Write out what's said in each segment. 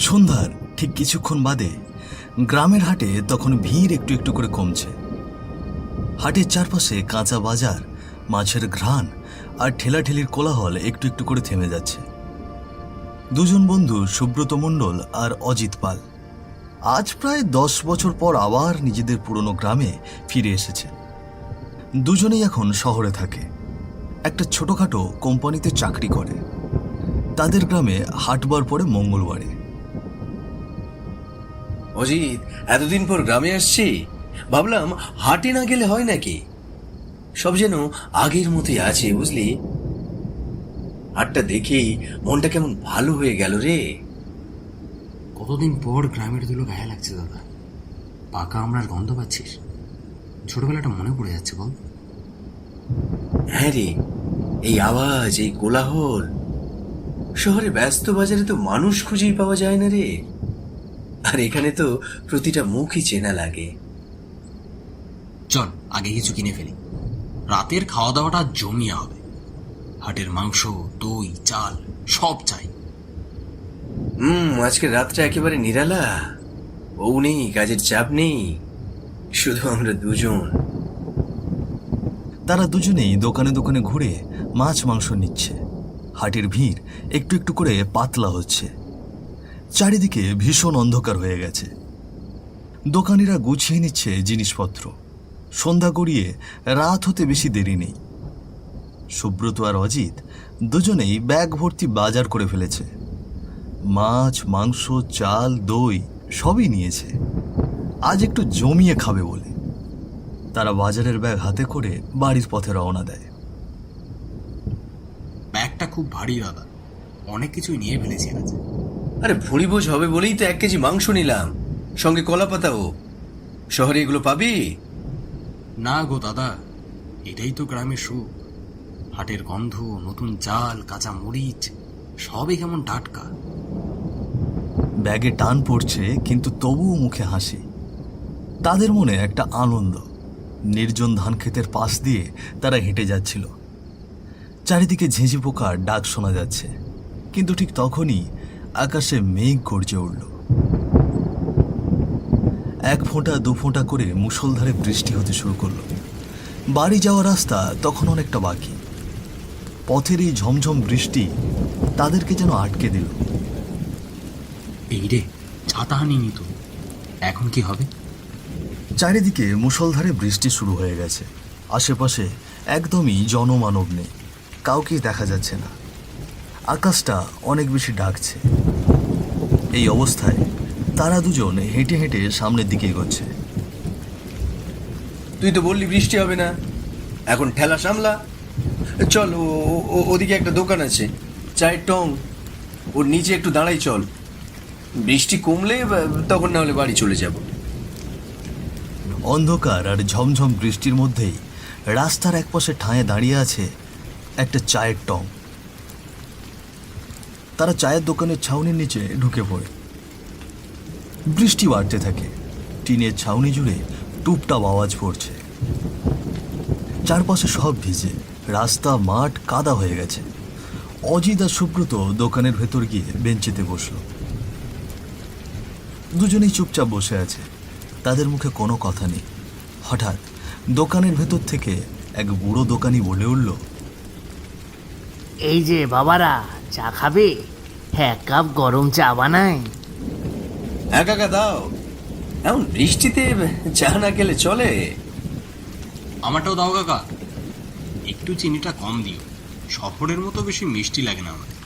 সন্ধ্যার ঠিক কিছুক্ষণ বাদে গ্রামের হাটে তখন ভিড় একটু একটু করে কমছে। হাটের চারপাশে কাঁচা বাজার, মাছের ঘ্রাণ আর ঠেলাঠেলির কোলাহল একটু একটু করে থেমে যাচ্ছে। দুজন বন্ধু সুব্রত মণ্ডল আর অজিত পাল আজ প্রায় 10 বছর পর আবার নিজেদের পুরনো গ্রামে ফিরে এসেছে। দুজনেই এখন শহরে থাকে, একটা ছোটখাটো কোম্পানিতে চাকরি করে। তাদের গ্রামে হাটবার পরে মঙ্গলবারে। অজিত, এতদিন পর গ্রামে আসছি, ভাবলাম হাটে না গেলে হয় নাকি। সব যেন আগের মতোই আছে, বুঝলি। হাটটা দেখেই মনটা কেমন ভালো হয়ে গেল রে। কতদিন পর গ্রামের ধুলো গায়ে লাগছে দাদা। পাকা আমরার গন্ধ পাচ্ছিস? ছোটবেলাটা মনে পড়ে যাচ্ছে বল। হ্যাঁ রে, এই আওয়াজ, এই কোলাহল। শহরে ব্যস্ত বাজারে তো মানুষ খুঁজেই পাওয়া যায় না রে। আর এখানে তো প্রতিটা মুখই চেনা লাগে। চল আগে কিছু কিনে ফেলি, রাতের খাওয়া দাওয়াটা জমিয়ে হবে। হাটের মাংস, দই, চাল সব চাই। আজকের রাতটা একেবারে নিরালা। বউ নেই, কাজের চাপ নেই, শুধু আমরা দুজন। তারা দুজনেই দোকানে দোকানে ঘুরে মাছ মাংস নিচ্ছে। হাটের ভিড় একটু একটু করে পাতলা হচ্ছে। চারিদিকে ভীষণ অন্ধকার হয়ে গেছে। দোকানিরা গুছিয়ে নিচ্ছে জিনিসপত্র। সন্ধ্যা গড়িয়ে রাত হতে বেশি দেরি নেই। সুব্রত আর অজিত দুজনেই ব্যাগ ভর্তি বাজার করে ফেলেছে। মাছ, মাংস, চাল, দই সবই নিয়েছে, আজ একটু জমিয়ে খাবে বলে। তারা বাজারের ব্যাগ হাতে করে বাড়ির পথে রওনা দেয়। ব্যাগটা খুব ভারী দাদা, অনেক কিছুই নিয়ে ফেলেছি আজ। আরে ভুঁড়ি বোঝ হবে বলেই তো 1 কেজি মাংস নিলাম, সঙ্গে কলা পাতাও। শহরে এগুলো পাবি? না গো দাদা, এটাই তো গ্রামের সুখ। হাটের গন্ধ, নতুন চাল, কাঁচা মরিচ, সবই কেমন টাটকা। ব্যাগে টান পড়ছে, কিন্তু তবুও মুখে হাসি। তাদের মনে একটা আনন্দ। নির্জন ধান ক্ষেতের পাশ দিয়ে তারা হেঁটে যাচ্ছিল। চারিদিকে ঝিঁঝি পোকার ডাক শোনা যাচ্ছে, কিন্তু ঠিক তখনই আকাশে মেঘ গর্জে উঠল। 1 ফোঁটা 2 ফোঁটা করে মুষলধারে বৃষ্টি হতে শুরু করলো। বাড়ি যাওয়ার রাস্তা তখন অনেকটা বাকি। পথের এই ঝমঝম বৃষ্টি তাদেরকে যেন আটকে দিল। এই রে, ছাতা আনিনি তো, এখন কি হবে? চারিদিকে মুষলধারে বৃষ্টি শুরু হয়ে গেছে। আশেপাশে একদমই জনমানব নেই, কাউকেই দেখা যাচ্ছে না। আকাশটা অনেক বেশি ডাকছে। এই অবস্থায় তারা দুজন হেঁটে হেঁটে সামনের দিকে এগোচ্ছে। তুই তো বললি বৃষ্টি হবে না, এখন ঠেলা সামলা। চল, ওদিকে একটা দোকান আছে, চায়ের টং, ওর নিচে একটু দাঁড়াই। চল, বৃষ্টি কমলে তখন না হলে বাড়ি চলে যাব। অন্ধকার আর ঝমঝম বৃষ্টির মধ্যেই রাস্তার একপাশে ঠাঁয়ে দাঁড়িয়ে আছে একটা চায়ের টং। তারা চায়ের দোকানের ছাউনির নিচে ঢুকে পড়ে। বৃষ্টি বাড়তে থাকে। টিনের ছাউনি জুড়ে টুপটাপ আওয়াজ পড়ছে। চারপাশে সব ভিজে, রাস্তা মাঠ কাদা হয়ে গেছে। অজিত আর সুব্রত দোকানের ভেতর গিয়ে বেঞ্চিতে বসল। দুজনেই চুপচাপ বসে আছে, তাদের মুখে কোনো কথা নেই। হঠাৎ দোকানের ভেতর থেকে এক বুড়ো দোকানি বলে উঠল, এই যে বাবারা, চা খাবে? 1 কাপ গরম চা বানাই। কাকা দাও, এমন বৃষ্টিতে চা না খেলে চলে? আমারটাও দাও কাকা, একটু চিনিটা কম দিও, শহরের মতো বেশি মিষ্টি লাগে না আমাদের।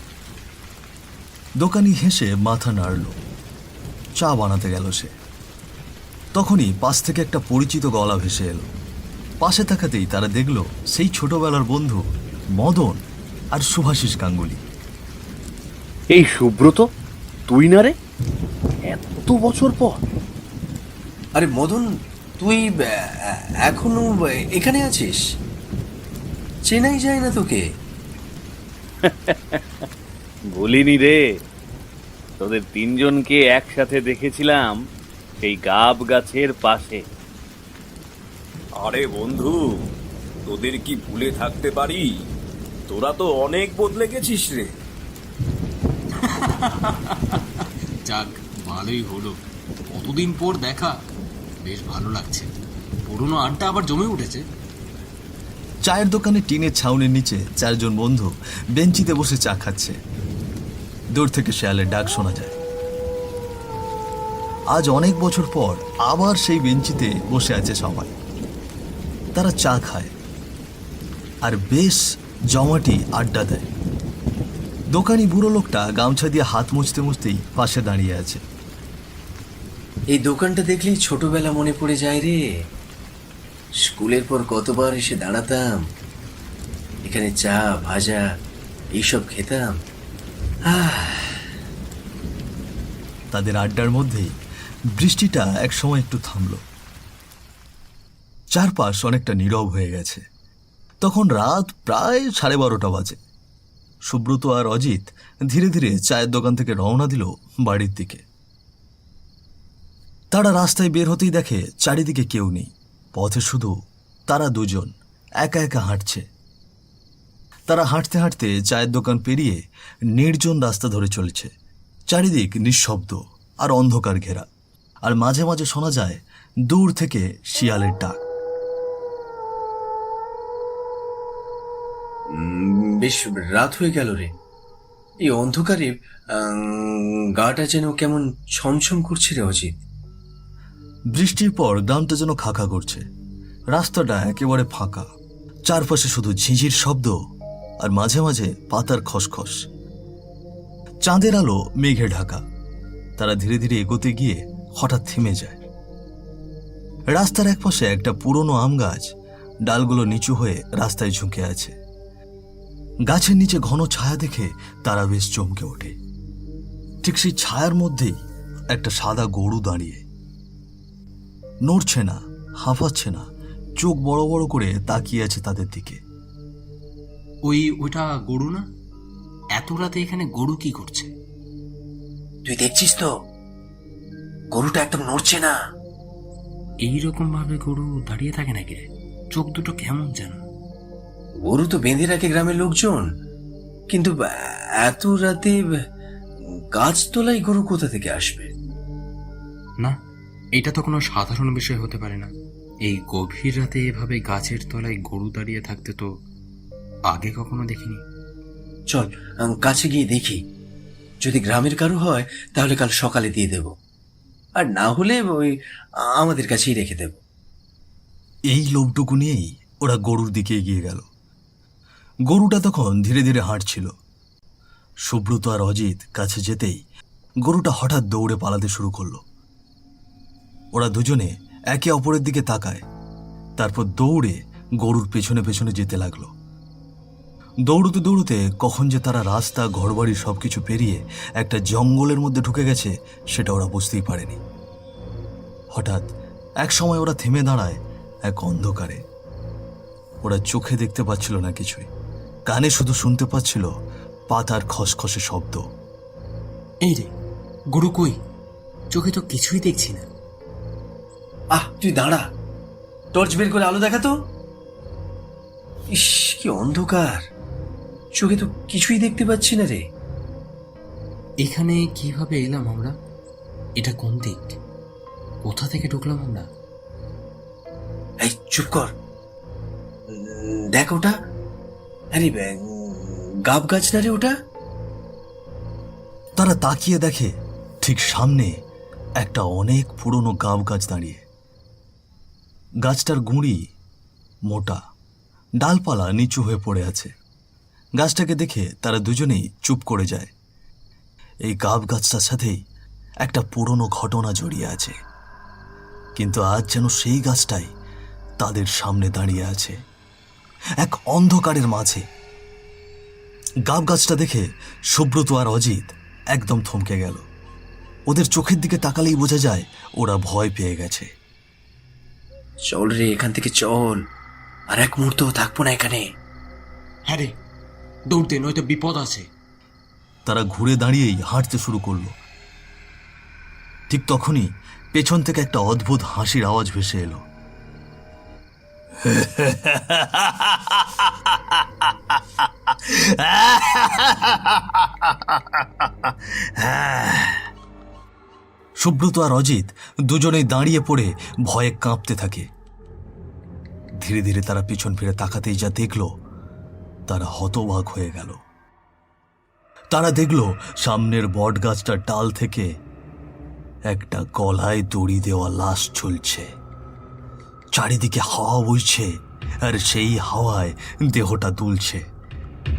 দোকানি হেসে মাথা নাড়ল। চা বানাতে গেল সে। তখনই পাশ থেকে একটা পরিচিত গলা ভেসে এলো। পাশে তাকাতেই তারা দেখল সেই ছোটবেলার বন্ধু মদন আর শুভাশিস গাঙ্গুলি। এই সুব্রত, তুই না রে? এত বছর পর! আরে মদন, তুই এখনো এখানে আছিস? চেনাই যায় না তোকে। বলিনি রে, তোদের 3 জনকে একসাথে দেখেছিলাম সেই গাব গাছের পাশে। আরে বন্ধু, তোদের কি ভুলে থাকতে পারি? তোরা তো অনেক বদলে গেছিস রে। যাক, ভালোই হলো। কতদিন পর দেখা, বেশ ভালো লাগছে। পুরনো আড্ডা আবার জমে উঠেছে। চায়ের দোকানে টিনের ছাউনির নিচে চারজন বন্ধু বেঞ্চিতে বসে চা খাচ্ছে। দূর থেকে শেয়ালের ডাক শোনা যায়। আজ অনেক বছর পর আবার সেই বেঞ্চিতে বসে আছে সবাই। তারা চা খায় আর বেশ জমাটি আড্ডা দেয়। দোকানি বুড়ো লোকটা গামছা দিয়ে হাত মুছতে মুছতেই পাশে দাঁড়িয়ে আছে। এই দোকানটা দেখলেই ছোটবেলা মনে পড়ে যায় রে। স্কুলের পর কতবার এসে দাঁড়াতাম, এখানে চা ভাজা এইসব খেতাম। তাদের আড্ডার মধ্যেই বৃষ্টিটা একসময় একটু থামল। চারপাশ অনেকটা নীরব হয়ে গেছে। তখন রাত প্রায় 12:30 বাজে। সুব্রত আর অজিত ধীরে ধীরে চায়ের দোকান থেকে রওনা দিল বাড়ির দিকে। তারা রাস্তায় বের হতেই দেখে চারিদিকে কেউ নেই। পথে শুধু তারা দুজন একা একা হাঁটছে। তারা হাঁটতে হাঁটতে চায়ের দোকান পেরিয়ে নির্জন রাস্তা ধরে চলেছে। চারিদিক নিঃশব্দ আর অন্ধকার ঘেরা, আর মাঝে মাঝে শোনা যায় দূর থেকে শিয়ালের ডাক। বেশ রাত হয়ে গেল রে। এই অন্ধকারে গাটা যেন কেমন ছমছম করছে রে অজিত। বৃষ্টির পর গ্রামটা যেন খাকা করছে। রাস্তাটা একেবারে ফাঁকা। চারপাশে শুধু ঝিঝির শব্দ আর মাঝে মাঝে পাতার খসখস। চাঁদের আলো মেঘে ঢাকা। তারা ধীরে ধীরে এগোতে গিয়ে হঠাৎ থেমে যায়। রাস্তার একপাশে একটা পুরনো আম গাছ ডালগুলো নিচু হয়ে রাস্তায় ঝুঁকে আছে। গাছের নিচে ঘন ছায়া দেখে তারা বেশ চমকে ওঠে। ঠিক সেই ছায়ার মধ্যেই একটা সাদা গরু দাঁড়িয়ে, নড়ছে না, হাঁফাচ্ছে না, চোখ বড় বড় করে তাকিয়ে আছে তাদের দিকে। ওইটা গরু না? এত রাতে এখানে গরু কি করছে? তুই দেখছিস তো, গরুটা একদম নড়ছে না। এইরকম ভাবে গরু দাঁড়িয়ে থাকে নাকি রে? চোখ দুটো কেমন যেন। গরু তো বেঁধে রাখে গ্রামের লোকজন, কিন্তু এত রাতে গাছতলায় গরু কোথা থেকে আসবে? না, এটা তো কোনো সাধারণ বিষয় হতে পারে না। এই গভীর রাতে এভাবে গাছের তলায় গরু দাঁড়িয়ে থাকতে তো আগে কখনো দেখিনি। চল কাছে গিয়ে দেখি। যদি গ্রামের কারো হয় তাহলে কাল সকালে দিয়ে দেব, আর না হলে ওই আমাদের কাছেই রেখে দেব। এই লোভটুকু নিয়েই ওরা গরুর দিকে এগিয়ে গেল। গরুটা তখন ধীরে ধীরে হাঁটছিল। সুব্রত আর অজিত কাছে যেতেই গরুটা হঠাৎ দৌড়ে পালাতে শুরু করলো। ওরা দুজনে একে অপরের দিকে তাকায়, তারপর দৌড়ে গরুর পেছনে পেছনে যেতে লাগলো। দৌড়তে দৌড়তে কখন যে তারা রাস্তা, ঘরবাড়ি সবকিছু পেরিয়ে একটা জঙ্গলের মধ্যে ঢুকে গেছে সেটা ওরা বুঝতেই পারেনি। হঠাৎ এক সময় ওরা থেমে দাঁড়ায় এক অন্ধকারে। ওরা চোখে দেখতে পাচ্ছিল না কিছুই, কানে শুধু শুনতে পাচ্ছিল পাতার খসখসে শব্দ। এই রে, গরু কই? চোখে তো কিছুই দেখছি না। তুই দাঁড়া, টর্চ বের করে আলো দেখাতো। ইস, কি অন্ধকার, চোখে তো কিছুই দেখতে পাচ্ছি না রে। এখানে কিভাবে এলাম আমরা? এটা কোন দিক? কোথা থেকে ঢুকলাম আমরা? এই চুপ কর, দেখ ওটা। আরে গাব গাছ না রে ওটা? তারা তাকিয়ে দেখে ঠিক সামনে একটা অনেক পুরনো গাব গাছ দাঁড়িয়ে। গাছটার গুঁড়ি মোটা, ডালপালা নিচু হয়ে পড়ে আছে। গাছটাকে দেখে তারা দুজনেই চুপ করে যায়। এই গাব গাছটার সাথেই একটা পুরনো ঘটনা জড়িয়ে আছে, কিন্তু আজ যেন সেই গাছটাই তাদের সামনে দাঁড়িয়ে আছে এক অন্ধকারের মাঝে। গাব গাছটা দেখে সুব্রত আর অজিত একদম থমকে গেল। ওদের চোখের দিকে তাকালেই বোঝা যায় ওরা ভয় পেয়ে গেছে। চল রে, এখান থেকে চল, আর এক মুহূর্ত থাকবো না এখানে। হ্যাঁ রে, দৌড়তে, নয়তো বিপদ আছে। তারা ঘুরে দাঁড়িয়েই হাঁটতে শুরু করলো। ঠিক তখনই পেছন থেকে একটা অদ্ভুত হাসির আওয়াজ ভেসে এলো। সুব্রত আর অজিত দুজনেই দাঁড়িয়ে পড়ে ভয়ে কাঁপতে থাকে। ধীরে ধীরে তারা পিছন ফিরে তাকাতেই যা দেখল, তারা হতবাক হয়ে গেল। তারা দেখল সামনের বটগাছটার ডাল থেকে একটা গলায় দড়ি দেওয়া লাশ ঝুলছে। চারিদিকে হাওয়া বইছে, আর সেই হাওয়ায় দেহটা দুলছে।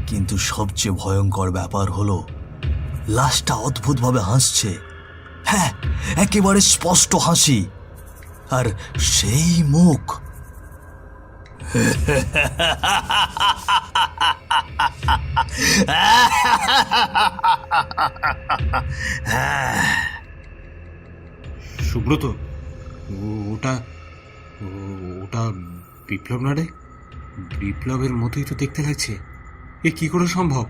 কিন্তু সবচেয়ে ভয়ঙ্কর ব্যাপার হলো, লাশটা অদ্ভুতভাবে হাসছে। হ্যাঁ, একেবারে স্পষ্ট হাসি, আর সেই মুখ। সুব্রত, ওটা ওটা বিপ্লব না রে? বিপ্লবের মতোই তো দেখতে লাগছে। এ কি করে সম্ভব?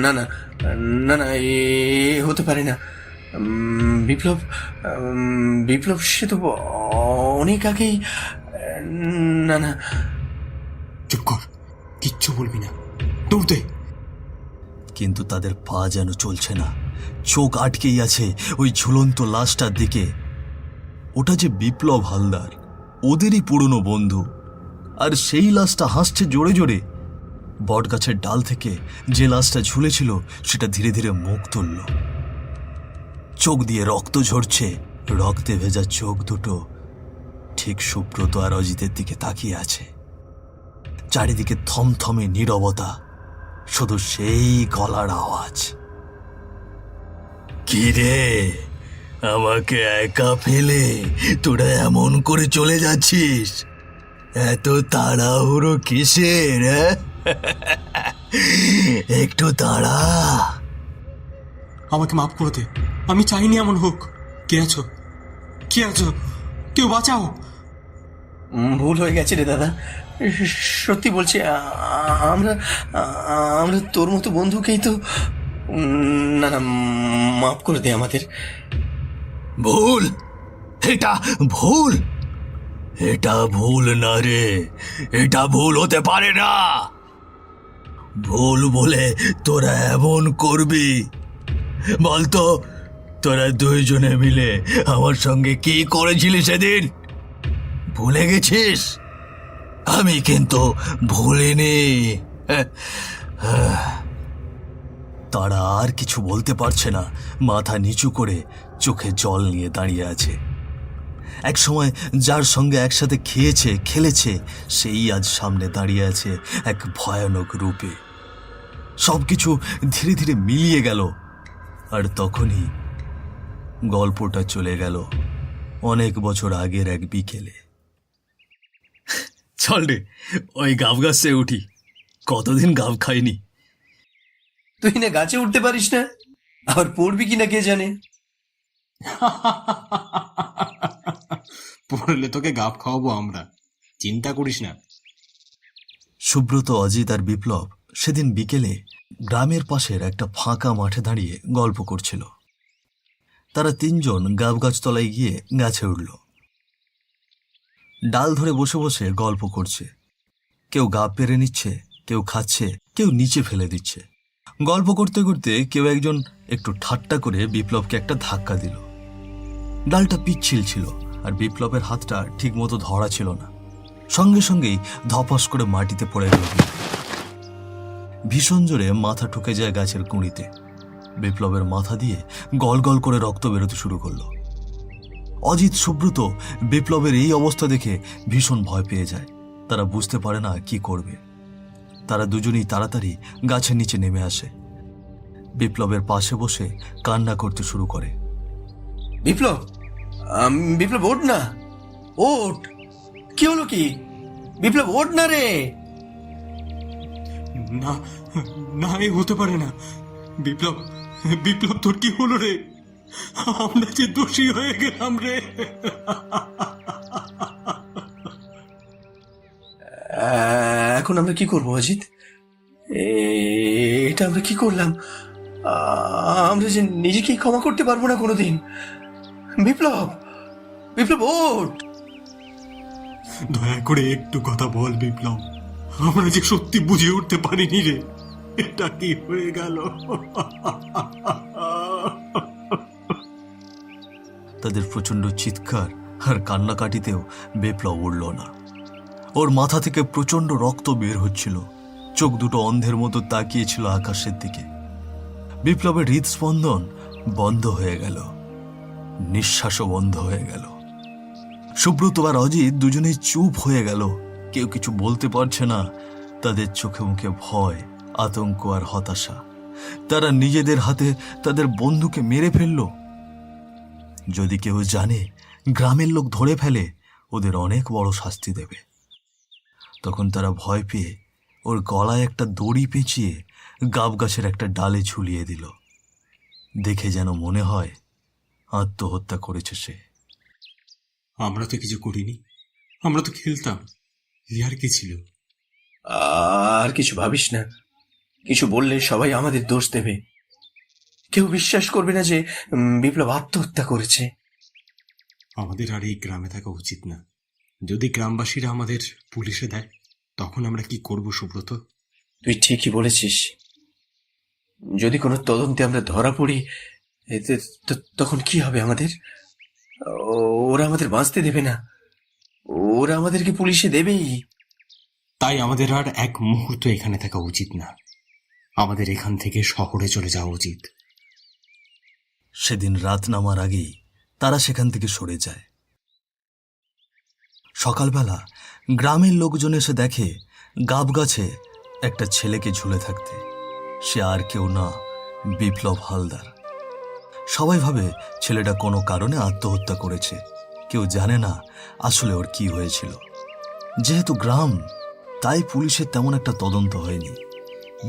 না না না না, এ হতে পারে না। বিপ্লব, বিপ্লব সে তো অনেক আগেই। না না। চুপ কর, কিচ্ছু বলবি না, দৌড় দে। কিন্তু তাদের পা যেন চলছে না, চোখ আটকেই আছে ওই ঝুলন্ত লাশটার দিকে। ওটা যে বিপ্লব হালদার, ওদেরই পুরনো বন্ধু। আর সেই লাশটা হাসছে জোরে জোরে। বটগাছের ডাল থেকে যে লাশটা ঝুলেছিল সেটা ধীরে ধীরে মুখ তুলল। চোখ দিয়ে রক্ত ঝরছে, রক্তে ভেজা চোখ দুটো ঠিক সুব্রত আর অজিতের দিকে তাকিয়ে আছে। চারিদিকে থমথমে নীরবতা, শুধু সেই গলার আওয়াজ। কি রে, আমাকে একা ফেলে তোরা এমন করে চলে যাচ্ছিস? এত তাড়াহুড়ো কিসের? একটু দাঁড়া। আমাকে মাফ করে দে, আমি চাইনি এমন হোক। কে আছো? কে আছো? কেউ বাঁচাও। ভুল হয়ে গেছে রে দাদা, সত্যি বলছি। আমরা আমরা তোর মতো বন্ধুকেই তো। না না, মাফ করে দে আমাদের। ভুল? এটা ভুল? এটা ভুল না রে, এটা ভুল হতে পারে না। ভুল বলে তোরা এমন করবি? বলতো, তোরা দুইজনে মিলে আমার সঙ্গে কি করেছিলি সেদিন? ভুলে গেছিস? আমি কিন্তু ভুলিনি। তারা আর কিছু বলতে পারছে না, মাথা নিচু করে চোখে জল নিয়ে দাঁড়িয়ে আছে। একসময় যার সঙ্গে একসাথে খেয়েছে খেলেছে, সেই আজ সামনে দাঁড়িয়ে আছে এক ভয়ানক রূপে। সবকিছু ধীরে ধীরে মিলিয়ে গেল, আর তখনই গল্পটা চলে গেল অনেক বছর আগের এক বিকেলে। চল রে, ওই গাব গাছে উঠি, কতদিন গাব খাইনি। তুই না গাছে উঠতে পারিস না, আবার পড়বি কিনা কে জানে। পড়লে তোকে গাব খাওয়াবো আমরা, চিন্তা করিস না। সুব্রত, অজিত আর বিপ্লব সেদিন বিকেলে গ্রামের পাশের একটা ফাঁকা মাঠে দাঁড়িয়ে গল্প করছিল। তারা তিনজন গাব গাছতলায় গিয়ে গাছে উঠল। ডাল ধরে বসে বসে গল্প করছে। কেউ গাব পেরে নিচ্ছে, কেউ খাচ্ছে, কেউ নিচে ফেলে দিচ্ছে। গল্প করতে করতে কেউ একজন একটু ঠাট্টা করে বিপ্লবকে একটা ধাক্কা দিল। ডালটা পিচ্ছিল ছিল, আর বিপ্লবের হাতটা ঠিক মতো ধরা ছিল না। সঙ্গে সঙ্গেই ধপাস করে মাটিতে পড়ে গেল। ভীষণ জোরে মাথা ঠুকে যায় গাছের কুঁড়িতে। বিপ্লবের মাথা দিয়ে গল গল করে রক্ত বেরোতে শুরু করলো। অজিত, সুব্রত বিপ্লবের এই অবস্থা দেখে ভীষণ ভয় পেয়ে যায়। তারা বুঝতে পারে না কি করবে। তারা দুজনেই তাড়াতাড়ি গাছের নিচে নেমে আসে। বিপ্লবের পাশে বসে কান্না করতে শুরু করে। বিপ্লব, বিপ্লব ওঠ না, ওঠ। কি হলো কি? বিপ্লব ওঠ না রে। না না, এ হতে পারে না। বিপ্লব, বিপ্লব তোর কি হলো রে? আমরা যে দোষী হয়ে গেলাম রে। এখন আমরা কি করবো অজিত? এটা আমরা কি করলাম? আমরা যে নিজেকেই ক্ষমা করতে পারবো না কোনোদিন। বিপ্লব, বিপ্লব ওঠ। দয়া করে একটু কথা বল বিপ্লব, আমরা যে সত্যি বুঝে উঠতে পারিনি রে, এটা কি হয়ে গেল। তাদের প্রচণ্ড চিৎকার আর কান্নাকাটিতেও বিপ্লব উড়ল না। ওর মাথা থেকে প্রচণ্ড রক্ত বের হচ্ছিল, চোখ দুটো অন্ধের মতো তাকিয়েছিল আকাশের দিকে। বিপ্লবের হৃদস্পন্দন বন্ধ হয়ে গেল, নিঃশ্বাসও বন্ধ হয়ে গেল। সুব্রত আর অজিত দুজনেই চুপ হয়ে গেল, কেউ কিছু বলতে পারছে না। তাদের চোখে মুখে ভয়, আতঙ্ক আর হতাশা। তারা নিজেদের হাতে তাদের বন্ধুকে মেরে ফেলল। যদি কেউ জানে, গ্রামের লোক ধরে ফেলে, ওদের অনেক বড় শাস্তি দেবে। তখন তারা ভয় পেয়ে ওর গলায় একটা দড়ি পেঁচিয়ে গাব গাছের একটা ডালে ঝুলিয়ে দিল। দেখে যেন মনে হয় আত্মহত্যা করেছে সে। আমরা তো কিছু করিনি, আমরা তো খেলতাম। আর কি ছিল? আর কিছু ভাবিস না, কিছু বললে সবাই আমাদের দোষ দেবে। কেউ বিশ্বাস করবে না যে বিপ্লব আত্মহত্যা করেছে। আমাদের আর এই গ্রামে থাকা উচিত না। যদি গ্রামবাসীরা আমাদের পুলিশে দেয়, তখন আমরা কি করব সুব্রত? তুই ঠিকই বলেছিস। যদি কোনো তদন্তে আমরা ধরা পড়ি, তখন কি হবে আমাদের? ওরা আমাদের বাঁচতে দেবে না, ওরা আমাদেরকে পুলিশে দেবেই। তাই আমাদের আর এক মুহূর্ত এখানে থাকা উচিত না। আমাদের এখান থেকে শহরে চলে যাওয়া উচিত। সেদিন রাত নামার আগেই তারা সেখান থেকে সরে যায়। সকালবেলা গ্রামের লোকজন এসে দেখে গাব গাছে একটা ছেলেকে ঝুলে থাকতে। সে আর কেউ না, বিপ্লব হালদার। সবাই ভাবে ছেলেটা কোনো কারণে আত্মহত্যা করেছে। কেউ জানে না আসলে ওর কি হয়েছিল। যেহেতু গ্রাম, তাই পুলিশের তেমন একটা তদন্ত হয়নি।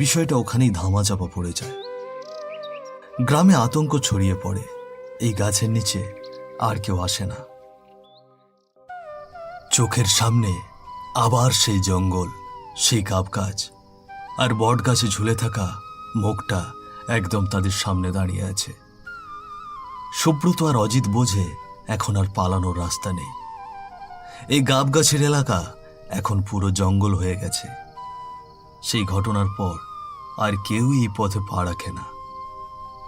বিষয়টা ওখানেই ধামাচাপা পড়ে যায়। গ্রামে আতঙ্ক ছড়িয়ে পড়ে। এই গাছের নিচে আর কেউ আসে না। চোখের সামনে আবার সেই জঙ্গল, সেই গাব গাছ, আর বট গাছে ঝুলে থাকা মুখটা একদম তাদের সামনে দাঁড়িয়ে আছে। সুব্রত আর অজিত বোঝে এখন আর পালানোর রাস্তা নেই। এই গাব গাছের এলাকা এখন পুরো জঙ্গল হয়ে গেছে। সেই ঘটনার পর আর কেউই এই পথে পা রাখে না।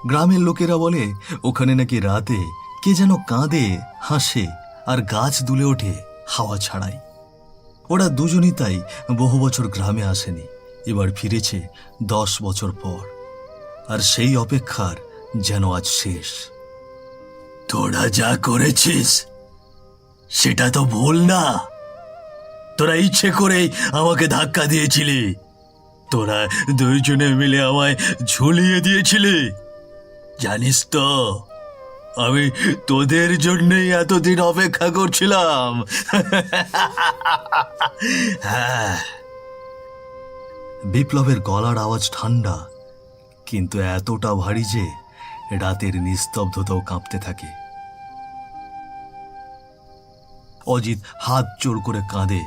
গ্রামের লোকেরা বলে ওখানে নাকি রাতে কে যেন কাঁদে, হাসে আর গাছ দুলে ওঠে হাওয়া ছাড়াই। ওরা দুজনই তাই বহু বছর গ্রামে আসেনি, এবার ফিরেছে 10 বছর পর। আর সেই অপেক্ষার যেন আজ শেষ। তোরা যা করেছিস সেটা তো ভুল না। তোরা ইচ্ছে করেই আমাকে ধাক্কা দিয়েছিলি। তোরা দুইজনে মিলে আমায় ঝুলিয়ে দিয়েছিলি। জানিস তো, আমি তোদের জন্যই এতদিন অপেক্ষা করছিলাম। হ্যাঁ। বিপ্লবের গলার আওয়াজ ঠান্ডা, কিন্তু এতটা ভারী যে রাতের নিস্তব্ধতাও কাঁপতে থাকে। অজিত হাত জোড় করে কাঁদে।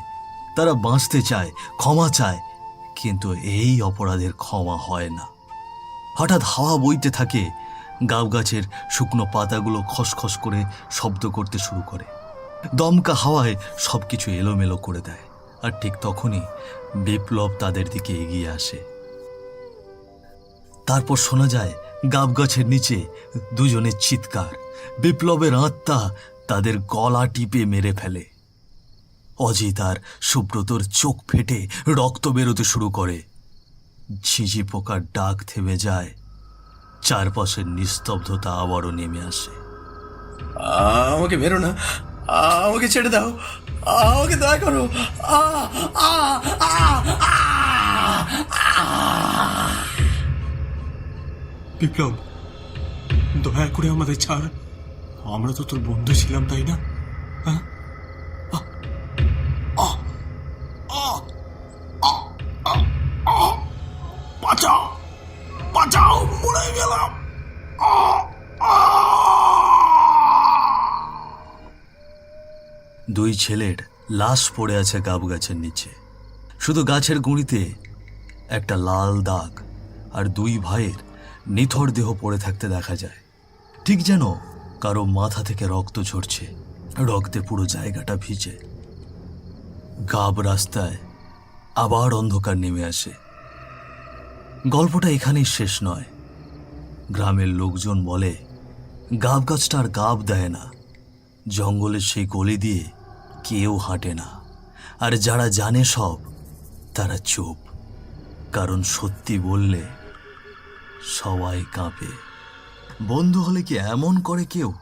তারা বাঁচতে চায়, ক্ষমা চায়, কিন্তু এই অপরাধের ক্ষমা হয় না। হঠাৎ হাওয়া বইতে থাকে। গাব গাছের শুকনো পাতাগুলো খসখস করে শব্দ করতে শুরু করে। দমকা হাওয়ায় সবকিছু এলোমেলো করে দেয়। আর ঠিক তখনই বিপ্লব তাদের দিকে এগিয়ে আসে। তারপর শোনা যায় গাব গাছের নিচে দুজনের চিৎকার। বিপ্লবের আত্মা তাদের গলা টিপে মেরে ফেলে। অজিত আর সুব্রতর চোখ ফেটে রক্ত বেরোতে শুরু করে। ঝিঝি পোকার ডাক থেমে যায়। চারপাশের নিস্তব্ধতা আবারও নেমে আসে। আমাকে মেরো না, আমাকে ছেড়ে দাও, আমাকে দয়া করো। বিপ্লব, দয়া করে আমাদের ছাড়। আমরা তো তোর বন্ধু ছিলাম, তাই না? হ্যাঁ? বাঁচাও, বাঁচাও, মরে গেলাম। দুই ছেলের লাশ পড়ে আছে গাব গাছের নিচে। শুধু গাছের গুঁড়িতে একটা লাল দাগ, আর দুই ভাইয়ের নিথর দেহ পড়ে থাকতে দেখা যায়। ঠিক যেন কারো মাথা থেকে রক্ত ঝরছে, রক্তে পুরো জায়গাটা ভিজে। গাব রাস্তায় আবার অন্ধকার নেমে আসে। গল্পটা এখানেই শেষ নয়। গ্রামের লোকজন বলে গাব গাছটা আর গাব দেয় না, জঙ্গলের সেই গলি দিয়ে কেউ হাঁটে না, আর যারা জানে সব তারা চুপ, কারণ সত্যি বললে সবাই কাঁপে। বন্ধু হলে কি এমন করে কেউ?